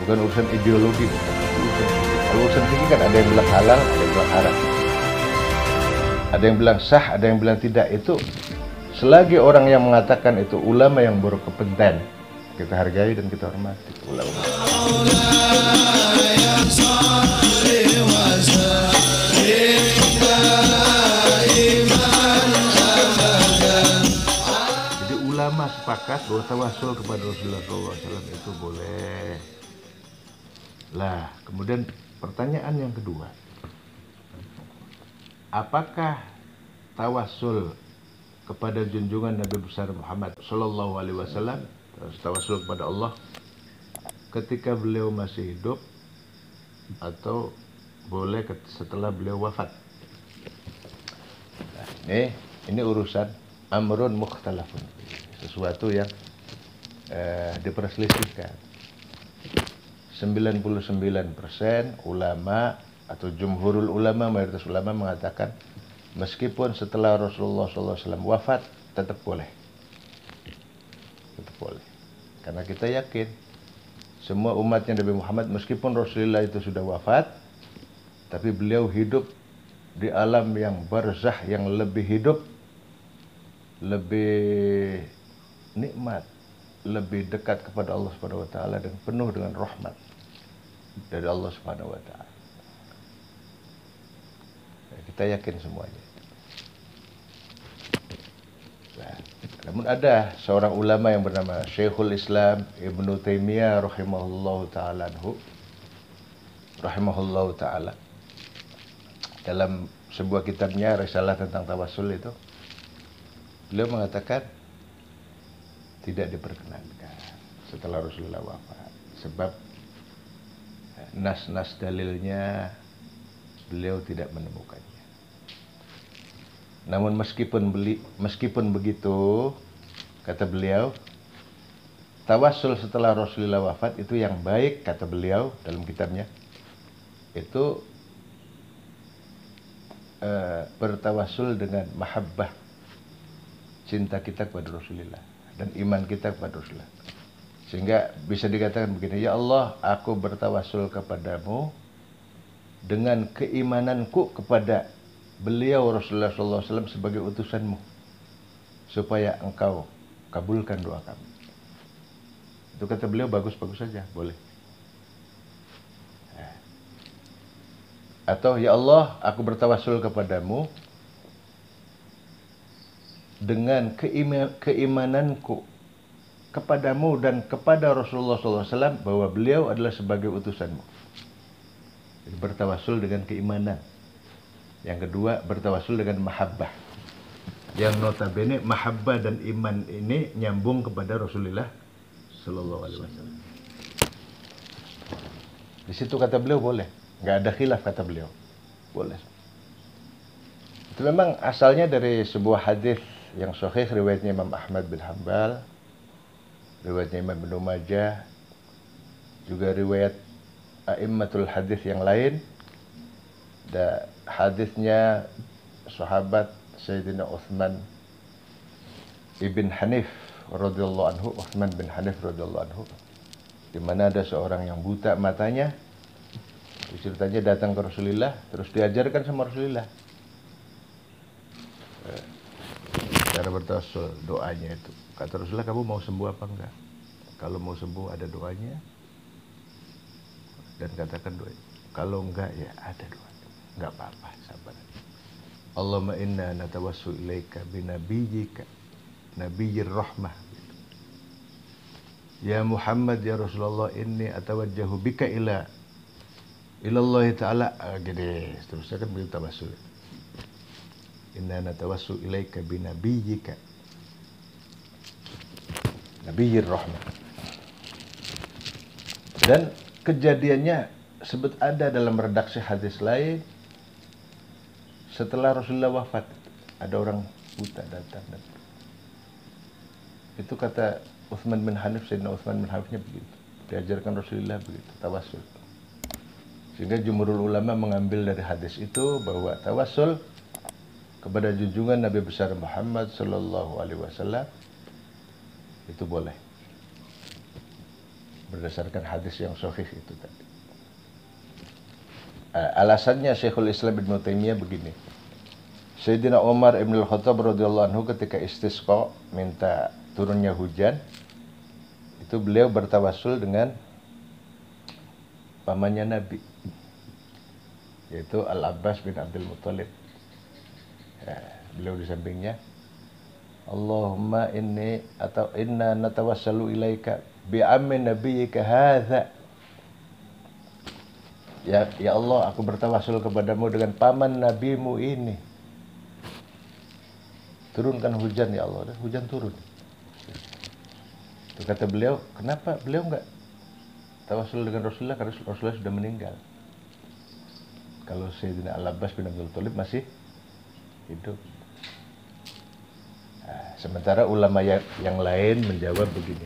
bukan urusan ideologi. Kalau urusan fikih kan ada yang bilang halal, ada yang bilang haram, ada yang bilang sah, ada yang bilang tidak. Itu selagi orang yang mengatakan itu ulama yang berkepentingan, kita hargai dan kita hormati ulama. Jadi ulama sepakat bahwa tawasul kepada Rasulullah SAW itu boleh. Lah, kemudian pertanyaan yang kedua, apakah tawasul kepada junjungan Nabi besar Muhammad Sallallahu Alaihi Wasallam, tawasul kepada Allah ketika beliau masih hidup atau boleh setelah beliau wafat? Nah, ini urusan amrun mukhtalafun, sesuatu yang diperselisihkan. 99% ulama atau jumhurul ulama, mayoritas ulama mengatakan meskipun setelah Rasulullah SAW wafat tetap boleh. Tetap boleh. Karena kita yakin semua umatnya Nabi Muhammad meskipun Rasulullah itu sudah wafat, tapi beliau hidup di alam yang barzah, yang lebih hidup, lebih nikmat, lebih dekat kepada Allah Subhanahu wa taala dan penuh dengan rahmat dari Allah Subhanahu wa taala. Kita yakin semuanya. Nah, namun ada seorang ulama yang bernama Syekhul Islam Ibnu Taimiyah rahimahullahu taala dalam sebuah kitabnya risalah tentang tawassul itu, beliau mengatakan tidak diperkenankan setelah Rasulullah wafat, sebab nas-nas dalilnya beliau tidak menemukannya. Namun meskipun begitu, kata beliau, tawassul setelah Rasulullah wafat itu yang baik, kata beliau dalam kitabnya, itu bertawassul dengan mahabbah, cinta kita kepada Rasulullah dan iman kita kepada Rasulullah. Sehingga bisa dikatakan begini, ya Allah, aku bertawassul kepadamu dengan keimananku kepada beliau Rasulullah SAW sebagai utusanmu, supaya engkau kabulkan doa kami. Itu kata beliau bagus-bagus saja, boleh. Atau ya Allah, aku bertawassul kepadamu dengan keimananku kepadamu dan kepada Rasulullah SAW bahwa beliau adalah sebagai utusanmu. Jadi bertawassul dengan keimanan. Yang kedua, bertawassul dengan mahabbah. Yang notabene mahabbah dan iman ini nyambung kepada Rasulullah Sallallahu Alaihi Wasallam. Di situ kata beliau boleh, nggak ada khilaf kata beliau, boleh. Itu memang asalnya dari sebuah hadis yang sahih riwayatnya Imam Ahmad bin Hanbal, riwayatnya Imam Ibnu Majah, juga riwayat a'immatul hadis yang lain. Dan hadisnya sahabat Sayyidina Utsman ibn Hanif radhiyallahu anhu, Utsman bin Hanif radhiyallahu anhu, di mana ada seorang yang buta matanya, ceritanya datang ke Rasulullah, terus diajarkan sama Rasulullah cara bertawassul, doanya itu. Kata Rasulullah, kamu mau sembuh apa enggak? Kalau mau sembuh ada doanya dan katakan doa. Kalau enggak ya ada doa. Enggak apa-apa, sabar. Allahumma inna natawassul ilaika binabiyyika nabiyyir rahmah. Ya Muhammad ya Rasulullah, inni atawajjahu bika ila Allah taala. Gede, terusnya kan begitu tawassul. Inna natawassul ilaika binabiyyika nabiyyir rahmah. Dan kejadiannya sebut ada dalam redaksi hadis lain, setelah Rasulullah wafat ada orang buta datang. Itu kata Utsman bin Hanif, Sayyidina Utsman bin Hanifnya begitu, diajarkan Rasulullah begitu, tawassul. Sehingga jumhurul ulama mengambil dari hadis itu bahwa tawassul kepada junjungan Nabi besar Muhammad Sallallahu Alaihi Wasallam itu boleh. berdasarkan hadis yang sahih itu tadi. Alasannya Syekhul Islam Ibnu Taimiyah begini. Sayyidina Umar Ibn Al-Khattab radhiyallahu anhu ketika istisqa, minta turunnya hujan, itu beliau bertawassul dengan pamannya Nabi, yaitu Al-Abbas bin Abdul Muttalib. Beliau di sampingnya, Allahumma inni atau inna natawassalu ilaika bi ammi nabiyyika hadza. Ya Allah, aku bertawassul kepadamu dengan paman nabimu ini. Turunkan hujan ya Allah. Dan hujan turun. Itu kata beliau, kenapa beliau enggak tawassul dengan Rasulullah? Karena Rasulullah sudah meninggal. Kalau Sayyidina Al-Abbas bin Abdul Muttalib masih hidup. Sementara ulama yang lain menjawab begini.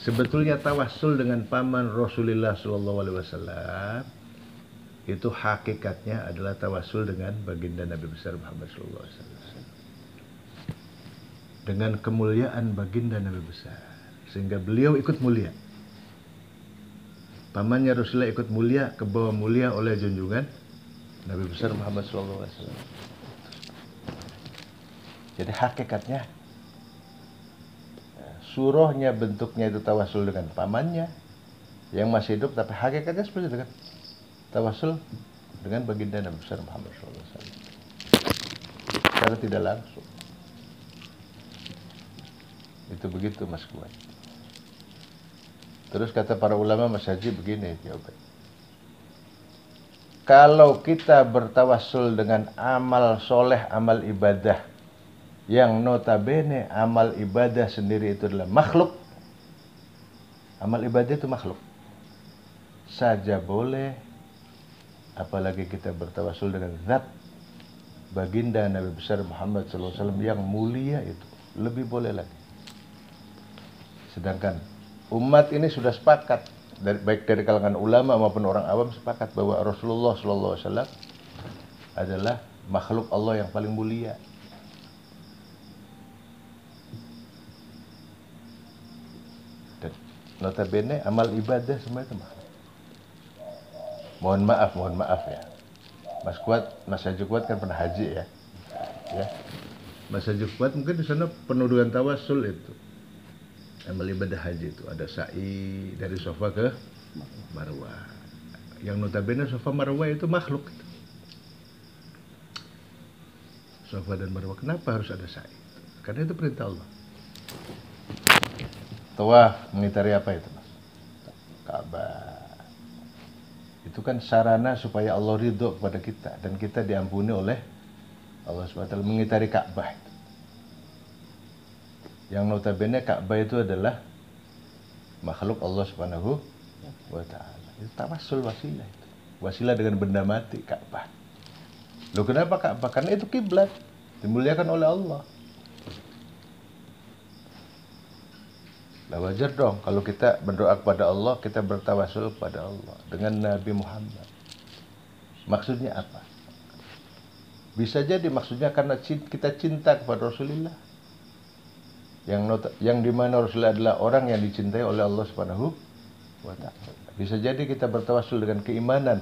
Sebetulnya tawassul dengan paman Rasulullah SAW itu hakikatnya adalah tawassul dengan baginda Nabi besar Muhammad SAW. Dengan kemuliaan baginda Nabi besar, sehingga beliau ikut mulia. Pamannya Rasulullah ikut mulia, ke bawah mulia oleh junjungan Nabi besar Muhammad SAW. Jadi hakikatnya surahnya, bentuknya itu tawassul dengan pamannya yang masih hidup, tapi hakikatnya seperti itu kan, tawassul dengan baginda Nabi besar Muhammad SAW secara tidak langsung. Itu begitu Mas Kuat. Terus kata para ulama, Mas Haji begini jawabannya. Kalau kita bertawassul dengan amal soleh, amal ibadah, yang notabene amal ibadah sendiri itu adalah makhluk. Amal ibadah itu makhluk. Saja boleh, apalagi kita bertawassul dengan zat baginda Nabi besar Muhammad SAW yang mulia, itu lebih boleh lagi. Sedangkan umat ini sudah sepakat, baik dari kalangan ulama maupun orang awam sepakat bahwa Rasulullah SAW adalah makhluk Allah yang paling mulia. Dan notabene amal ibadah semua itu makhluk. Mohon maaf ya. Mas Haji Kuat kan pernah haji ya. Mas Haji Kuat mungkin di sana penuh dengan tawassul itu. Amal ibadah haji itu ada sa'i dari Safa ke Marwah. Yang notabene Safa Marwah itu makhluk. Safa dan Marwah, kenapa harus ada sa'i? Karena itu perintah Allah. Tawaf mengitari apa itu, Mas? Ka'bah. Itu kan sarana supaya Allah ridho kepada kita dan kita diampuni oleh Allah SWT, mengitari Ka'bah itu. Yang notabene Ka'bah itu adalah makhluk Allah Subhanahu wa ta'ala. Itu tawassul wasilah itu. Wasilah dengan benda mati, Ka'bah. Loh kenapa Ka'bah? Karena itu kiblat, dimuliakan oleh Allah. Lah wajar dong kalau kita berdoa kepada Allah, kita bertawassul kepada Allah dengan Nabi Muhammad. Maksudnya apa? Bisa jadi maksudnya karena kita cinta kepada Rasulullah. Yang dimana Rasulullah adalah orang yang dicintai oleh Allah Subhanahu wa ta'ala. Bisa jadi kita bertawassul dengan keimanan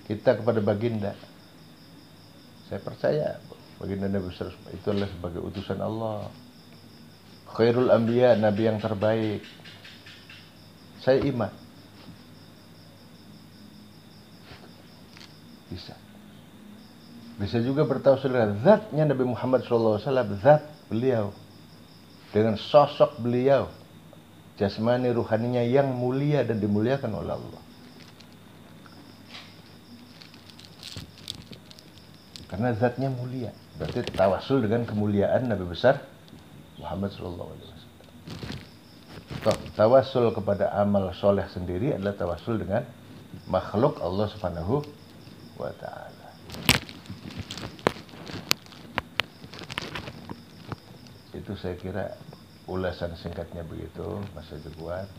kita kepada baginda. Saya percaya baginda Nabi besar itu adalah sebagai utusan Allah. Khairul Anbiya, Nabi yang terbaik. Saya iman. Bisa juga bertawassul dengan zatnya Nabi Muhammad SAW, zat beliau. Dengan sosok beliau, jasmani ruhaninya yang mulia dan dimuliakan oleh Allah. Karena zatnya mulia, berarti tawassul dengan kemuliaan Nabi besar Muhammad SAW. Tawassul kepada amal soleh sendiri adalah tawassul dengan makhluk Allah Subhanahu wa ta'ala. Itu saya kira ulasan singkatnya begitu, Mas Haji Kuat.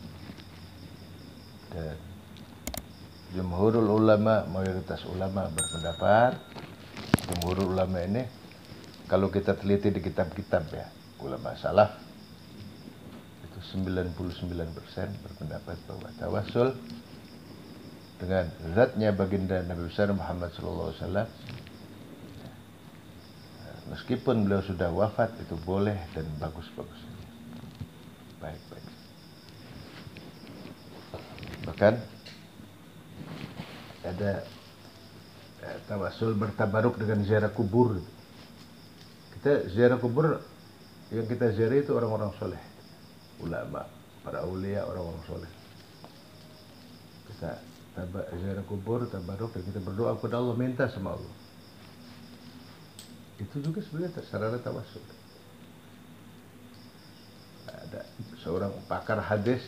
Dan jumhurul ulama, mayoritas ulama berpendapat, jumhurul ulama ini kalau kita teliti di kitab-kitab ya, ulama salaf, itu 99% berpendapat bahwa tawasul dengan zatnya baginda Nabi besar Muhammad SAW, meskipun beliau sudah wafat, itu boleh dan bagus-bagus, baik-baik. Bahkan ada tawasul bertabaruk dengan ziarah kubur. Kita ziarah kubur, yang kita ziarah itu orang-orang soleh, ulama, para aulia, orang-orang soleh. Kita ziarah kubur, tabaruk, dan kita berdoa kepada Allah, minta sama Allah. Itu juga sebenarnya sarana tawasul. Ada seorang pakar hadis,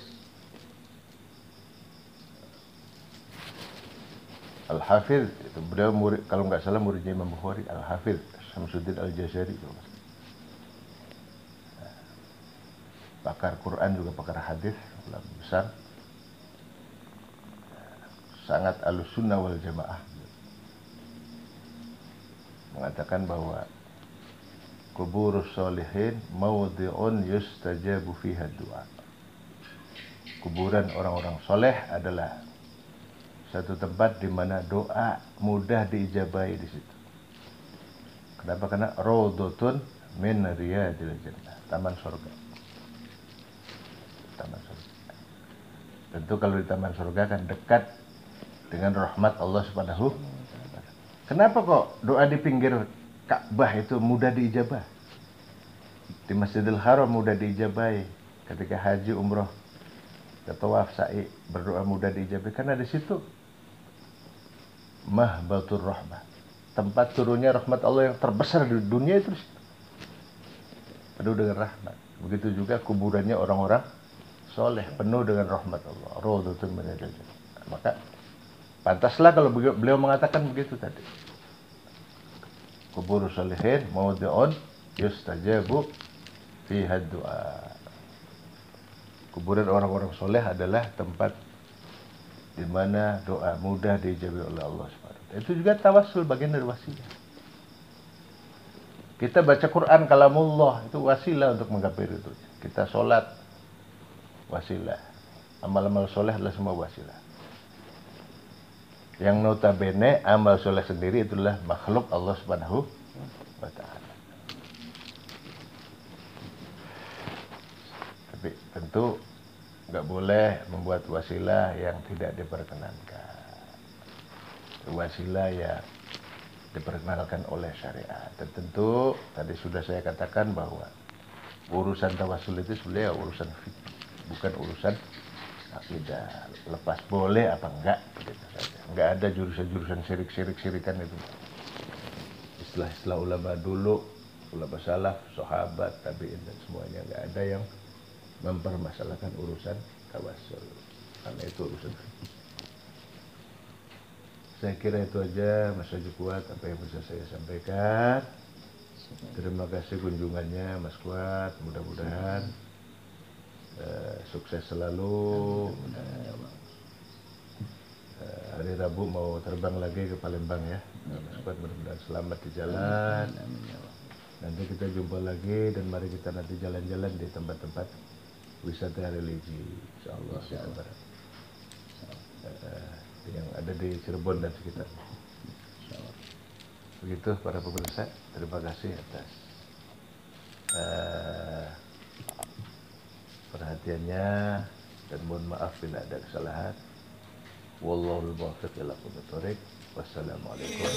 Al-Hafidh, itu beliau murid, kalau nggak salah muridnya Imam Bukhari, Al-Hafidh Syamsuddin Al-Jazari, pakar Quran juga pakar hadis, ulama besar, sangat Ahlussunnah wal Jamaah, mengatakan bahwa kuburus sholihin mawdi'un yustajabu fiha du'a. Kuburan orang-orang soleh adalah satu tempat di mana doa mudah diijabahi di situ. Kenapa? Karena raudhatun min riyadil jannah, taman surga. Taman surga. Tentu kalau di taman surga kan dekat dengan rahmat Allah Subhanahu. Kenapa kok doa di pinggir Ka'bah itu mudah diijabah? Di Masjidil Haram mudah diijabahi. Ketika haji, umroh, ke tawaf, sa'i, berdoa mudah diijabahi. Karena di situ mahbatur rahmah, tempat turunnya rahmat Allah yang terbesar di dunia itu. Penuh dengan rahmat. Begitu juga kuburannya orang-orang soleh, penuh dengan rahmat Allah. Raudhatun min riyadil jannah. Maka pantaslah kalau beliau mengatakan begitu tadi. Kuburus sholihin mawdi'un yustajabu fiha du'a. Kuburan orang-orang soleh adalah tempat di mana doa mudah diijabahi oleh Allah SWT. Itu juga tawasul, bagian dari wasilah. Kita baca Quran kalamullah, itu wasilah untuk menggapai itu. Kita sholat, wasilah. Amal-amal soleh adalah semua wasilah. Yang notabene amal soleh sendiri itulah makhluk Allah Subhanahu wa ta'ala. Tapi tentu nggak boleh membuat wasilah yang tidak diperkenankan. Wasilah yang diperkenalkan oleh syariat. Dan tentu tadi sudah saya katakan bahwa urusan tawasul itu sebenarnya urusan fikih, bukan urusan akidah. Lepas boleh apa enggak, begitu saja. Enggak ada jurusan-jurusan syirik-syirik-syirikan itu. Istilah-istilah ulama dulu, ulama salaf, sahabat, tabi'in, dan semuanya enggak ada yang mempermasalahkan urusan tawasul. Karena itu urusan fikih. Saya kira itu aja Mas Haji Kuat apa yang bisa saya sampaikan. Terima kasih kunjungannya Mas Kuat. Mudah-mudahan sukses selalu. Hari Rabu mau terbang lagi ke Palembang ya. Mas Kuat mudah-mudahan selamat di jalan. Nanti kita jumpa lagi dan mari kita nanti jalan-jalan di tempat-tempat wisata religi, insyaallah. Yang ada di Cirebon dan sekitar. Begitu para pemirsa, terima kasih atas perhatiannya dan mohon maaf bila ada kesalahan. Wallahul muwaffiq ila aqwamit thoriq. Wassalamualaikum.